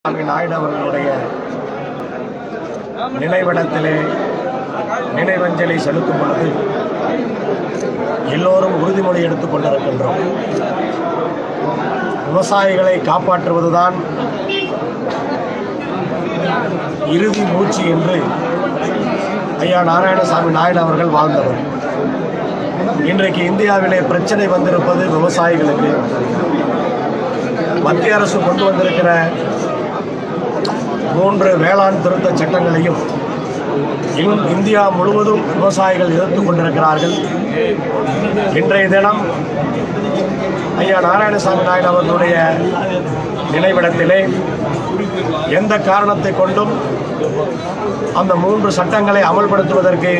நாயுடு அவர்களுடைய நினைவிடத்திலே நினைவஞ்சலி செலுத்தும் பொழுது எல்லோரும் உறுதிமொழி எடுத்துக் கொண்டிருக்கின்றோம். விவசாயிகளை காப்பாற்றுவதுதான் இறுதி மூச்சு என்று ஐயா நாராயணசாமி நாயுடு அவர்கள் வாழ்ந்தவர். இன்றைக்கு இந்தியாவிலே பிரச்சனை வந்திருப்பது விவசாயிகளுக்கு. மத்திய அரசு கொண்டு வந்திருக்கிற 3 வேளாண் திருத்த சட்டங்களையும் இந்தியா முழுவதும் விவசாயிகள் எதிர்த்துக் கொண்டிருக்கிறார்கள். இன்றைய தினம் ஐயா நாராயணசாமி நாயுடு அவர்களுடைய நினைவிடத்திலே எந்த காரணத்தை கொண்டும் அந்த 3 சட்டங்களை அமல்படுத்துவதற்கு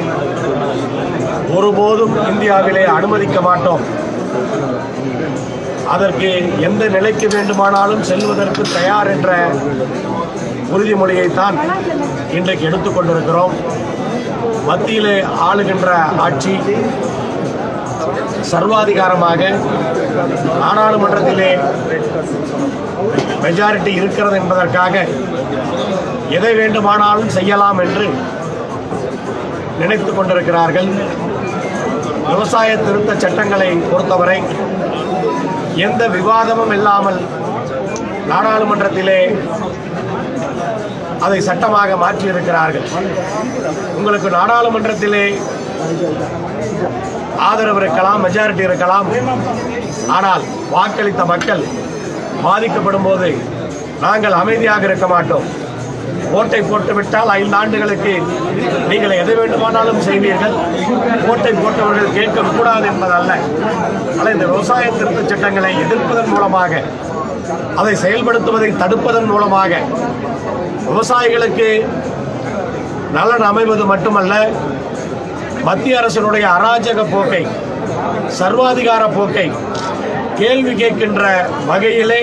ஒருபோதும் இந்தியாவிலே அனுமதிக்க மாட்டோம், அதற்கு எந்த நிலைக்கு வேண்டுமானாலும் செல்வதற்கு தயார் என்ற உறுதிமொழியைத்தான் இன்றைக்கு எடுத்துக்கொண்டிருக்கிறோம். மத்தியிலே ஆளுகின்ற ஆட்சி சர்வாதிகாரமாக நாடாளுமன்றத்திலே மெஜாரிட்டி இருக்கிறது என்பதற்காக எதை வேண்டுமானாலும் செய்யலாம் என்று நினைத்துக் கொண்டிருக்கிறார்கள். விவசாய திருத்த சட்டங்களை பொறுத்தவரை எந்த விவாதமும் இல்லாமல் நாடாளுமன்றத்திலே அதை சட்டமாக மாற்றியிருக்கிறார்கள். உங்களுக்கு நாடாளுமன்றத்திலே ஆதரவு இருக்கலாம், மெஜாரிட்டி இருக்கலாம், ஆனால் வாக்களித்த மக்கள் பாதிக்கப்படும் போது நாங்கள் அமைதியாக இருக்க மாட்டோம். ஓட்டை போட்டுவிட்டால் 5 ஆண்டுகளுக்கு நீங்கள் எதை வேண்டுமானாலும் செய்வீர்கள், ஓட்டை போட்டவர்கள் கேட்கக்கூடாது என்பதல்ல. ஆனால் இந்த விவசாய திருத்த சட்டங்களை எதிர்ப்பதன் மூலமாக, அதை செயல்படுத்துவதை தடுப்பதன் மூலமாக விவசாயிகளுக்கு நலன் அமைவது மட்டுமல்ல, மத்திய அரசினுடைய அராஜக போக்கை, சர்வாதிகார போக்கை கேள்வி கேட்கின்ற வகையிலே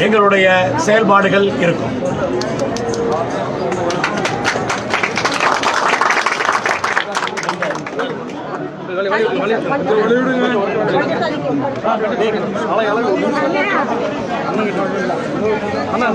எங்களுடைய செயல்பாடுகள் இருக்கும். அண்ணா